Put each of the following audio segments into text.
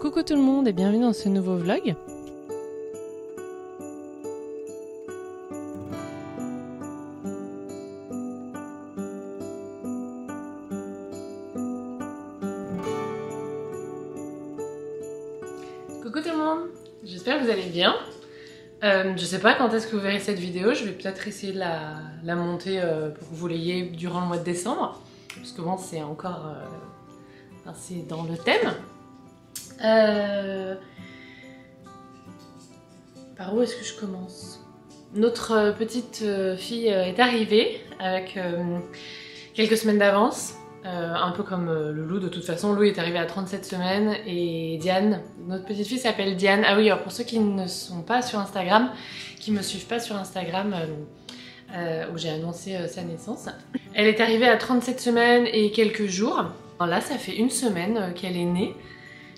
Coucou tout le monde et bienvenue dans ce nouveau vlog. Coucou tout le monde, j'espère que vous allez bien. Je sais pas quand est-ce que vous verrez cette vidéo, je vais peut-être essayer de la monter pour que vous l'ayez durant le mois de décembre. Parce que bon, c'est encore c'est dans le thème. Par où est-ce que je commence? Notre petite fille est arrivée avec quelques semaines d'avance. Un peu comme Loulou de toute façon. Lou est arrivé à 37 semaines et Diane, notre petite fille s'appelle Diane. Ah oui, alors pour ceux qui ne sont pas sur Instagram, qui me suivent pas sur Instagram, où j'ai annoncé sa naissance. Elle est arrivée à 37 semaines et quelques jours. Là, ça fait une semaine qu'elle est née.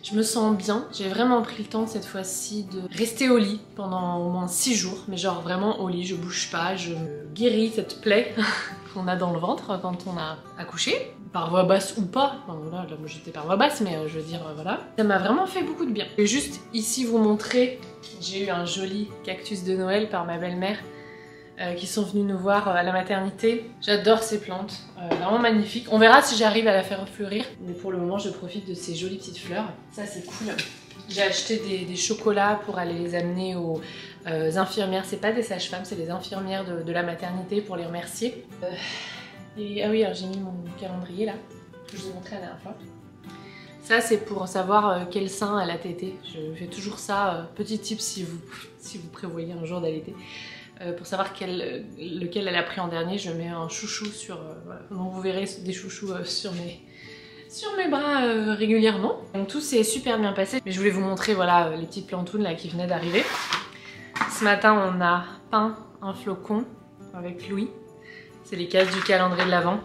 Je me sens bien, j'ai vraiment pris le temps cette fois-ci de rester au lit pendant au moins 6 jours, mais genre vraiment au lit, je bouge pas, je me guéris cette plaie qu'on a dans le ventre quand on a accouché, par voix basse ou pas, enfin, voilà, là moi j'étais par voix basse, mais je veux dire voilà. Ça m'a vraiment fait beaucoup de bien. Je vais juste ici vous montrer, j'ai eu un joli cactus de Noël par ma belle-mère, qui sont venus nous voir à la maternité. J'adore ces plantes, vraiment magnifiques. On verra si j'arrive à la faire fleurir. Mais pour le moment, je profite de ces jolies petites fleurs. Ça, c'est cool. J'ai acheté des chocolats pour aller les amener aux infirmières. C'est pas des sages-femmes, c'est des infirmières de la maternité pour les remercier. Et ah oui, j'ai mis mon calendrier là, que je vous ai montré la dernière fois. Ça, c'est pour savoir quel sein elle a tété. Je fais toujours ça, petit tip si vous prévoyez un jour d'allaiter. Pour savoir lequel elle a pris en dernier, je mets un chouchou sur... voilà. Donc vous verrez des chouchous sur mes bras régulièrement. Donc tout s'est super bien passé. Mais je voulais vous montrer voilà, les petites plantounes là, qui venaient d'arriver. Ce matin, on a peint un flocon avec Louis. C'est les cases du calendrier de l'Avent.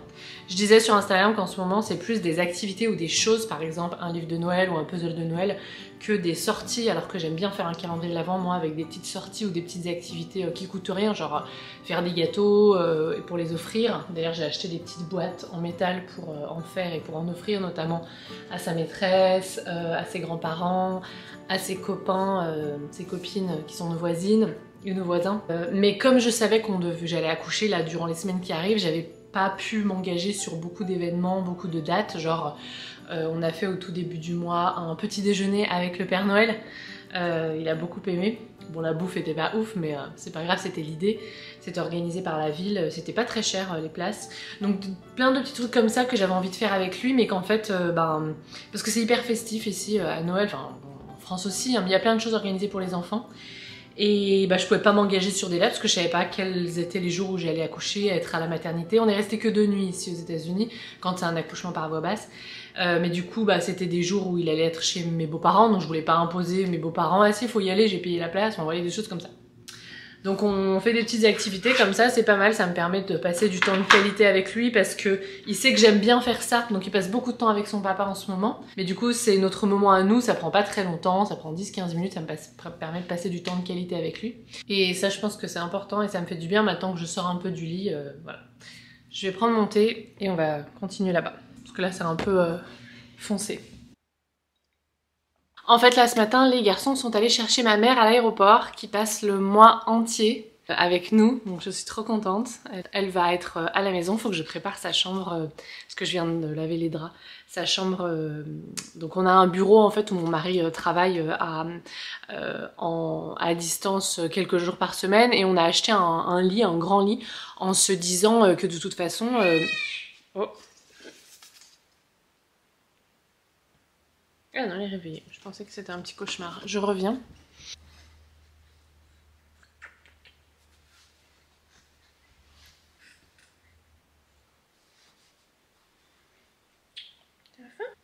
Je disais sur Instagram qu'en ce moment, c'est plus des activités ou des choses, par exemple un livre de Noël ou un puzzle de Noël, que des sorties, alors que j'aime bien faire un calendrier de l'Avent, moi, avec des petites sorties ou des petites activités qui coûtent rien, genre faire des gâteaux pour les offrir. D'ailleurs, j'ai acheté des petites boîtes en métal pour en faire et pour en offrir, notamment à sa maîtresse, à ses grands-parents, à ses copains, ses copines qui sont nos voisines et nos voisins. Mais comme je savais j'allais accoucher là durant les semaines qui arrivent, j'avais pas pu m'engager sur beaucoup d'événements, beaucoup de dates, genre on a fait au tout début du mois un petit déjeuner avec le Père Noël, il a beaucoup aimé. Bon, la bouffe était pas ouf, mais c'est pas grave, c'était l'idée. C'était organisé par la ville, c'était pas très cher les places. Donc plein de petits trucs comme ça que j'avais envie de faire avec lui, mais qu'en fait, parce que c'est hyper festif ici à Noël, enfin en France aussi, hein, mais il y a plein de choses organisées pour les enfants. Et je pouvais pas m'engager sur des dates parce que je savais pas quels étaient les jours où j'allais accoucher, être à la maternité. On est resté que 2 nuits ici aux États-Unis quand c'est un accouchement par voie basse. Mais du coup, c'était des jours où il allait être chez mes beaux-parents, donc je voulais pas imposer mes beaux-parents. Ah si, faut y aller, j'ai payé la place, on voyait des choses comme ça. Donc on fait des petites activités comme ça, c'est pas mal, ça me permet de passer du temps de qualité avec lui parce que il sait que j'aime bien faire ça, donc il passe beaucoup de temps avec son papa en ce moment. Mais du coup c'est notre moment à nous, ça prend pas très longtemps, ça prend 10-15 minutes, ça me permet de passer du temps de qualité avec lui. Et ça je pense que c'est important et ça me fait du bien maintenant que je sors un peu du lit, voilà. Je vais prendre mon thé et on va continuer là-bas, parce que là c'est un peu foncé. En fait là ce matin les garçons sont allés chercher ma mère à l'aéroport qui passe le mois entier avec nous, donc je suis trop contente. Elle va être à la maison, faut que je prépare sa chambre parce que je viens de laver les draps. Sa chambre, donc on a un bureau en fait où mon mari travaille à distance quelques jours par semaine et on a acheté un lit, un grand lit, en se disant que de toute façon... Oh. Ah non, elle est réveillée. Je pensais que c'était un petit cauchemar. Je reviens.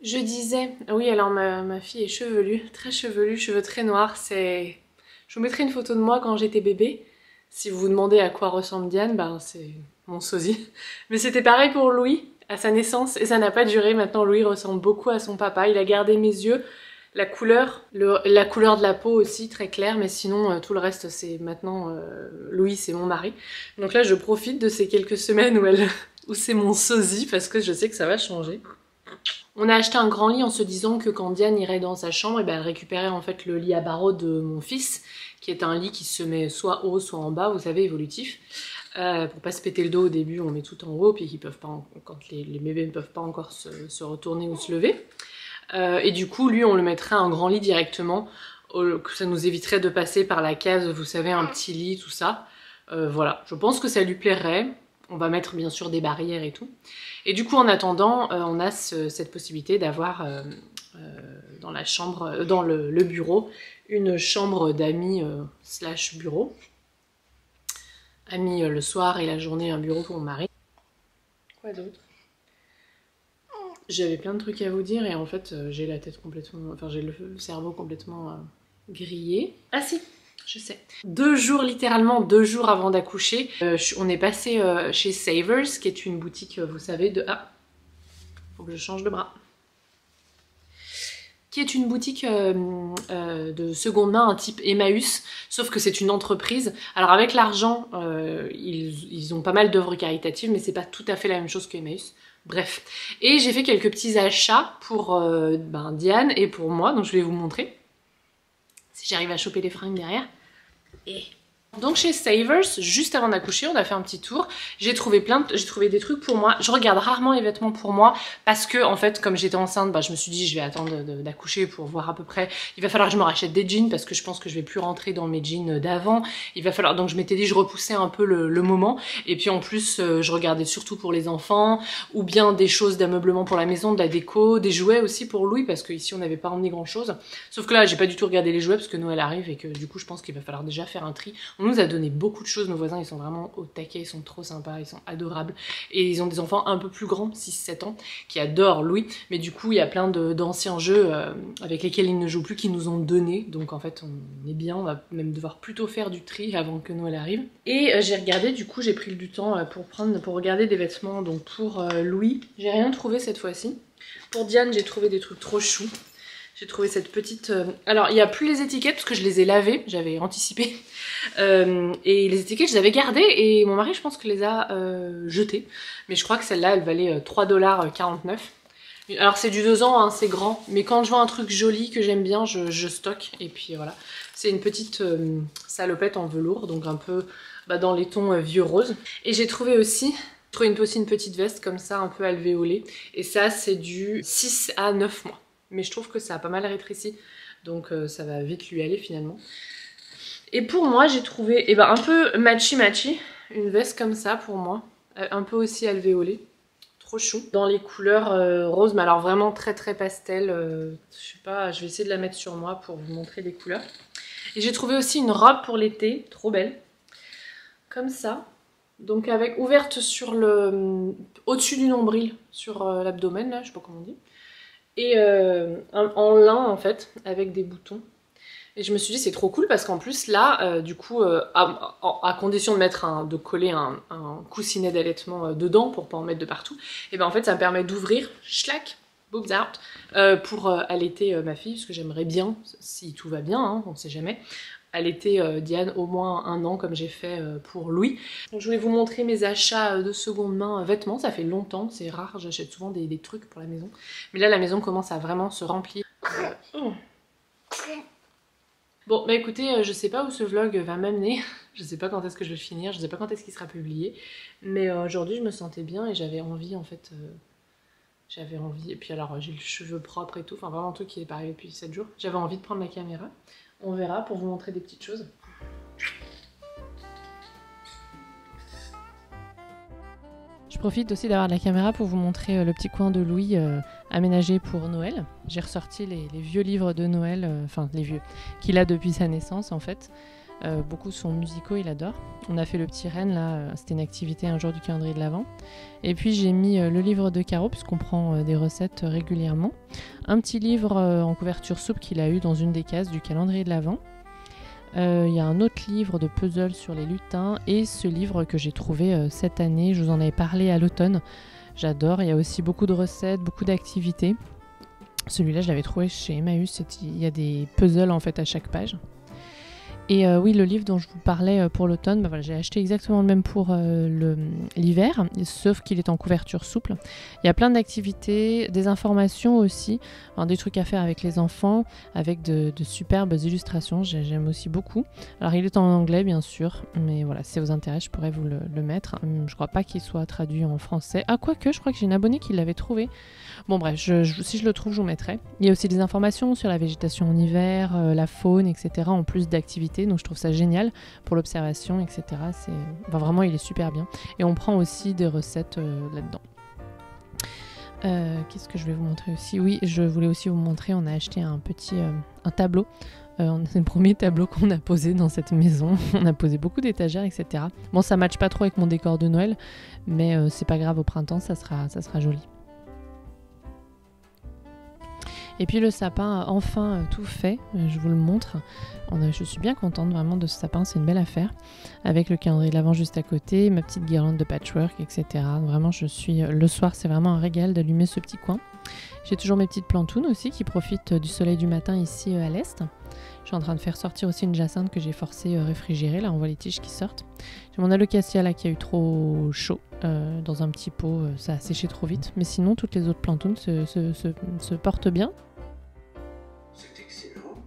Je disais... Oui, alors ma fille est chevelue, très chevelue, cheveux très noirs. Je vous mettrai une photo de moi quand j'étais bébé. Si vous vous demandez à quoi ressemble Diane, c'est mon sosie. Mais c'était pareil pour Louis, à sa naissance, et ça n'a pas duré. Maintenant, Louis ressemble beaucoup à son papa. Il a gardé mes yeux. La couleur de la peau aussi, très claire, mais sinon tout le reste c'est maintenant Louis, c'est mon mari. Donc là je profite de ces quelques semaines où c'est mon sosie parce que je sais que ça va changer. On a acheté un grand lit en se disant que quand Diane irait dans sa chambre, et ben elle récupérait en fait le lit à barreaux de mon fils, qui est un lit qui se met soit haut, soit en bas, vous savez, évolutif. Pour pas se péter le dos au début, on met tout en haut, puis qu'ils peuvent pas, quand les bébés ne peuvent pas encore se retourner ou se lever. Et du coup, lui, on le mettrait un grand lit directement, ça nous éviterait de passer par la case, vous savez, un petit lit, tout ça. Voilà, je pense que ça lui plairait. On va mettre bien sûr des barrières et tout. Et du coup, en attendant, on a cette possibilité d'avoir dans la chambre, dans le bureau, une chambre d'amis slash bureau. Amis le soir et la journée, un bureau pour mon mari. Quoi d'autre? J'avais plein de trucs à vous dire et en fait, j'ai la tête complètement... Enfin, j'ai le cerveau complètement grillé. Ah si, je sais. 2 jours, littéralement 2 jours avant d'accoucher, on est passé chez Savers, qui est une boutique, vous savez, de... Ah, faut que je change de bras. Qui est une boutique de seconde main, un type Emmaüs, sauf que c'est une entreprise. Alors avec l'argent, ils ont pas mal d'œuvres caritatives, mais c'est pas tout à fait la même chose que Emmaüs. Bref. Et j'ai fait quelques petits achats pour Diane et pour moi, donc je vais vous montrer. Si j'arrive à choper les fringues derrière. Et... Donc chez Savers, juste avant d'accoucher, on a fait un petit tour. J'ai trouvé des trucs pour moi. Je regarde rarement les vêtements pour moi parce que en fait, comme j'étais enceinte, je me suis dit je vais attendre d'accoucher pour voir à peu près. Il va falloir que je me rachète des jeans parce que je pense que je vais plus rentrer dans mes jeans d'avant. Il va falloir, donc je m'étais dit je repoussais un peu le moment. Et puis en plus, je regardais surtout pour les enfants ou bien des choses d'ameublement pour la maison, de la déco, des jouets aussi pour Louis parce qu'ici on n'avait pas emmené grand chose. Sauf que là, j'ai pas du tout regardé les jouets parce que Noël arrive et que du coup, je pense qu'il va falloir déjà faire un tri. On nous a donné beaucoup de choses, nos voisins ils sont vraiment au taquet, ils sont trop sympas, ils sont adorables et ils ont des enfants un peu plus grands, 6-7 ans, qui adorent Louis, mais du coup il y a plein d'anciens jeux avec lesquels ils ne jouent plus qui nous ont donné, donc en fait on est bien, on va même devoir plutôt faire du tri avant que Noël arrive. Et j'ai regardé, du coup j'ai pris du temps pour regarder des vêtements, donc pour Louis, j'ai rien trouvé cette fois-ci. Pour Diane j'ai trouvé des trucs trop choux. J'ai trouvé cette petite... Alors, il n'y a plus les étiquettes parce que je les ai lavées, j'avais anticipé. Et les étiquettes, je les avais gardées et mon mari, je pense que les a jetées. Mais je crois que celle-là, elle valait 3,49 $. Alors, c'est du 2 ans, hein, c'est grand. Mais quand je vois un truc joli que j'aime bien, je stocke. Et puis voilà. C'est une petite salopette en velours, donc un peu dans les tons vieux rose. Et j'ai trouvé aussi... une petite veste comme ça, un peu alvéolée. Et ça, c'est du 6 à 9 mois. Mais je trouve que ça a pas mal rétréci, donc ça va vite lui aller finalement. Et pour moi, j'ai trouvé un peu matchy, une veste comme ça pour moi, un peu aussi alvéolée, trop chou. Dans les couleurs roses, mais alors vraiment très très pastel, je sais pas, je vais essayer de la mettre sur moi pour vous montrer les couleurs. Et j'ai trouvé aussi une robe pour l'été, trop belle, comme ça. Donc avec ouverte sur au-dessus du nombril, sur l'abdomen, là, je sais pas comment on dit. Et en lin en fait, avec des boutons. Et je me suis dit c'est trop cool parce qu'en plus là, du coup, à condition de coller un coussinet d'allaitement dedans pour pas en mettre de partout, et ben en fait ça me permet d'ouvrir, schlac, boobs out, pour allaiter ma fille, parce que j'aimerais bien, si tout va bien, hein, on sait jamais, allaiter Diane au moins 1 an comme j'ai fait pour Louis. Donc je voulais vous montrer mes achats de seconde main vêtements, ça fait longtemps, c'est rare, j'achète souvent des trucs pour la maison. Mais là la maison commence à vraiment se remplir. Bon bah écoutez, je sais pas où ce vlog va m'amener, je sais pas quand est-ce que je vais le finir, je sais pas quand est-ce qu'il sera publié. Mais aujourd'hui je me sentais bien et j'avais envie en fait... J'avais envie, et puis alors j'ai le cheveu propre et tout, enfin vraiment un truc qui est pas arrivé depuis 7 jours. J'avais envie de prendre la caméra. On verra pour vous montrer des petites choses. Je profite aussi d'avoir la caméra pour vous montrer le petit coin de Louis aménagé pour Noël. J'ai ressorti les vieux livres de Noël, enfin les vieux, qu'il a depuis sa naissance en fait. Beaucoup sont musicaux, il adore. On a fait le petit renne là, c'était une activité un jour du calendrier de l'Avent. Et puis j'ai mis le livre de Caro, puisqu'on prend des recettes régulièrement. Un petit livre en couverture souple qu'il a eu dans une des cases du calendrier de l'Avent. Il y a un autre livre de puzzle sur les lutins et ce livre que j'ai trouvé cette année, je vous en avais parlé à l'automne. J'adore, il y a aussi beaucoup de recettes, beaucoup d'activités. Celui-là je l'avais trouvé chez Emmaüs, il y a des puzzles en fait à chaque page. Et oui, le livre dont je vous parlais pour l'automne, bah voilà, j'ai acheté exactement le même pour l'hiver, sauf qu'il est en couverture souple. Il y a plein d'activités, des informations aussi, enfin, des trucs à faire avec les enfants, avec de superbes illustrations, j'aime aussi beaucoup. Alors il est en anglais bien sûr, mais voilà, si ça vous intéresse, je pourrais vous le mettre. Je crois pas qu'il soit traduit en français. Ah, quoique, je crois que j'ai une abonnée qui l'avait trouvé. Bon bref, si je le trouve, je vous mettrai. Il y a aussi des informations sur la végétation en hiver, la faune, etc. en plus d'activités, donc je trouve ça génial pour l'observation, etc. Enfin, vraiment, il est super bien. Et on prend aussi des recettes là-dedans. Qu'est-ce que je vais vous montrer aussi? Oui, je voulais aussi vous montrer, on a acheté un petit un tableau. C'est le premier tableau qu'on a posé dans cette maison. On a posé beaucoup d'étagères, etc. Bon, ça matche pas trop avec mon décor de Noël, mais c'est pas grave, au printemps, ça sera joli. Et puis le sapin, enfin tout fait, je vous le montre. Je suis bien contente vraiment de ce sapin, c'est une belle affaire. Avec le calendrier de l'Avent juste à côté, ma petite guirlande de patchwork, etc. Vraiment, le soir, c'est vraiment un régal d'allumer ce petit coin. J'ai toujours mes petites plantounes aussi qui profitent du soleil du matin ici à l'est. Je suis en train de faire sortir aussi une jacinthe que j'ai forcé réfrigérer. Là, on voit les tiges qui sortent. J'ai mon alocasia là qui a eu trop chaud dans un petit pot. Ça a séché trop vite. Mais sinon, toutes les autres plantounes se portent bien. C'est excellent.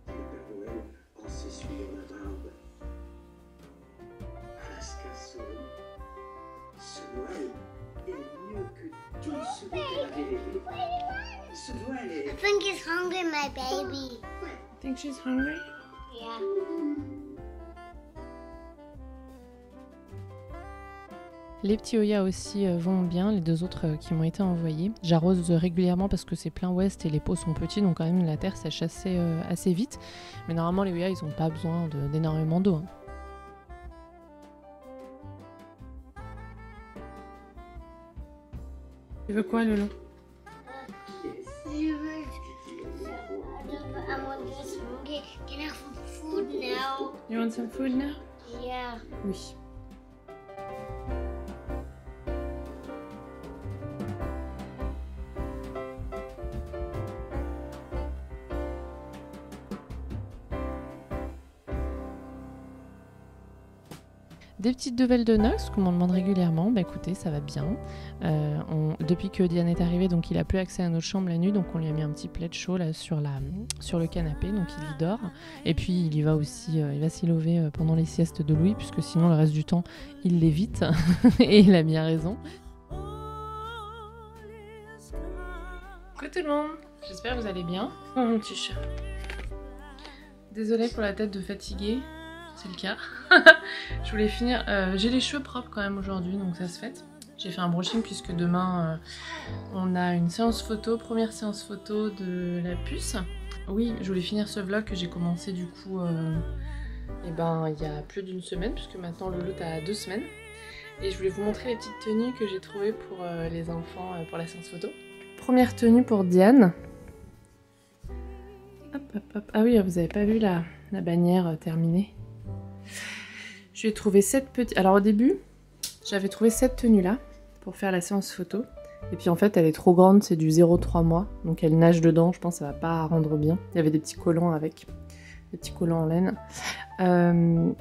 Le Père Noël en s'essuyant la barbe. Rascasson. Ce Noël est mieux que tout ce que tu avais rêvé. Ce Noël est... I think he's hungry, my baby. Think she's hungry? Yeah. Les petits Oya aussi vont bien, les deux autres qui m'ont été envoyés. J'arrose régulièrement parce que c'est plein ouest et les pots sont petits, donc quand même la terre sèche assez vite. Mais normalement les Oya ils n'ont pas besoin d'énormément d'eau. Hein. Tu veux quoi, Lolo? I want this monkey. Can I have some food now? You want some food now? Yeah. Oui. Des petites nouvelles de Nox qu'on m'en demande régulièrement. Bah écoutez, ça va bien. Depuis que Diane est arrivée, donc il a plus accès à notre chambre la nuit, donc on lui a mis un petit plaid chaud là sur le canapé, donc il y dort. Et puis il y va aussi, il va s'y lever pendant les siestes de Louis, puisque sinon le reste du temps il l'évite. Et il a bien raison. Coucou tout le monde, j'espère que vous allez bien. Oh mon petit chat. Désolée pour la tête de fatiguée. C'est le cas. Je voulais finir. J'ai les cheveux propres quand même aujourd'hui, donc ça se fait. J'ai fait un brushing puisque demain on a une séance photo, première séance photo de la puce. Oui, je voulais finir ce vlog que j'ai commencé du coup il y a plus d'une semaine, puisque maintenant Lolo a 2 semaines. Et je voulais vous montrer les petites tenues que j'ai trouvées pour les enfants pour la séance photo. Première tenue pour Diane. Hop, hop, hop. Ah oui, vous avez pas vu la bannière terminée. Je vais trouver cette petite... Alors au début, j'avais trouvé cette tenue-là pour faire la séance photo. Et puis en fait, elle est trop grande, c'est du 0,3 mois. Donc elle nage dedans, je pense que ça va pas rendre bien. Il y avait des petits collants avec, des petits collants en laine.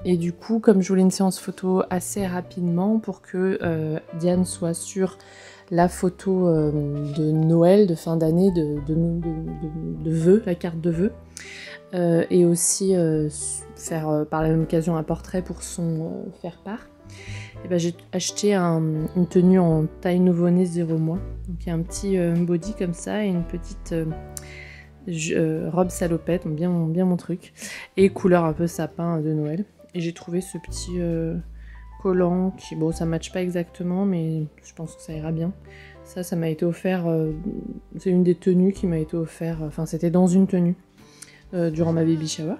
Et du coup, comme je voulais une séance photo assez rapidement pour que Diane soit sur la photo de Noël, de fin d'année, de vœux, la carte de vœux. Et aussi faire par la même occasion un portrait pour son faire-part. Et ben, j'ai acheté une tenue en taille nouveau-né 0 mois. Donc il y a un petit body comme ça et une petite robe salopette, bien mon truc. Et couleur un peu sapin de Noël. Et j'ai trouvé ce petit collant qui, bon, ça matche pas exactement, mais je pense que ça ira bien. Ça m'a été offert, c'est une des tenues qui m'a été offert, enfin c'était dans une tenue. Durant ma baby shower.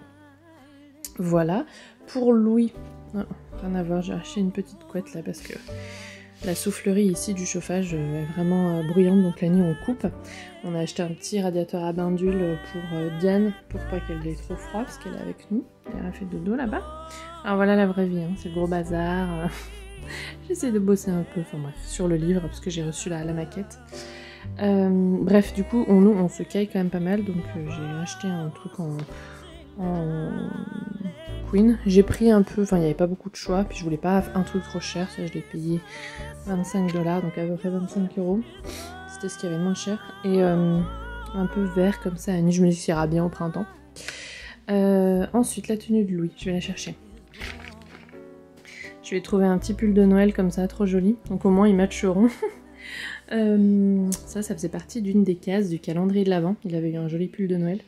Voilà. Pour Louis, non, rien à voir, j'ai acheté une petite couette là parce que la soufflerie ici du chauffage est vraiment bruyante, donc la nuit on coupe. On a acheté un petit radiateur à bindule pour Diane, pour pas qu'elle ait trop froid parce qu'elle est avec nous. Elle a fait dodo là-bas. Alors voilà la vraie vie, hein, c'est le gros bazar. J'essaie de bosser un peu, enfin bref, sur le livre parce que j'ai reçu la maquette. Bref, du coup, on se caille quand même pas mal, donc j'ai acheté un truc en Queen. J'ai pris un peu, enfin il n'y avait pas beaucoup de choix, puis je voulais pas un truc trop cher, ça je l'ai payé 25 $, donc à peu près 25 €. C'était ce qu'il y avait de moins cher. Et un peu vert comme ça, à nuit, je me dis que ça ira bien au printemps. Ensuite, la tenue de Louis, je vais la chercher. Je vais trouver un petit pull de Noël comme ça, trop joli, donc au moins ils matcheront. Ça faisait partie d'une des cases du calendrier de l'Avent. Il avait eu un joli pull de Noël.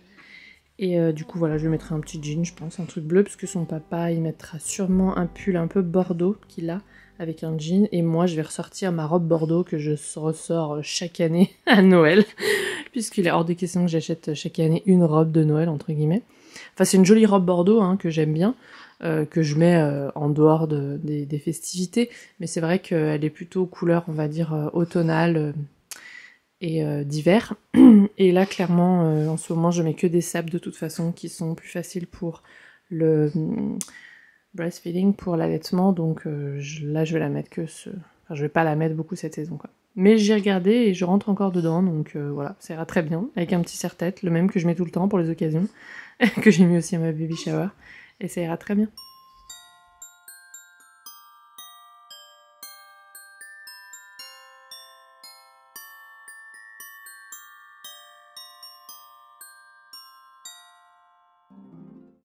Et du coup, voilà, je lui mettrai un petit jean, je pense, un truc bleu, parce que son papa, il mettra sûrement un pull un peu bordeaux qu'il a, avec un jean. Et moi, je vais ressortir ma robe bordeaux que je ressors chaque année à Noël, puisqu'il est hors de question que j'achète chaque année une robe de Noël, entre guillemets. Enfin, c'est une jolie robe bordeaux, hein, que j'aime bien, que je mets en dehors des festivités. Mais c'est vrai qu'elle est plutôt couleur, on va dire, automnale et d'hiver. Et là, clairement, en ce moment, je mets que des sapes de toute façon qui sont plus faciles pour le breastfeeding, pour l'allaitement. Donc là, je vais la mettre que Enfin, je vais pas la mettre beaucoup cette saison, quoi. Mais j'ai regardé et je rentre encore dedans, donc voilà, ça ira très bien. Avec un petit serre-tête, le même que je mets tout le temps pour les occasions, que j'ai mis aussi à ma baby shower. Et ça ira très bien.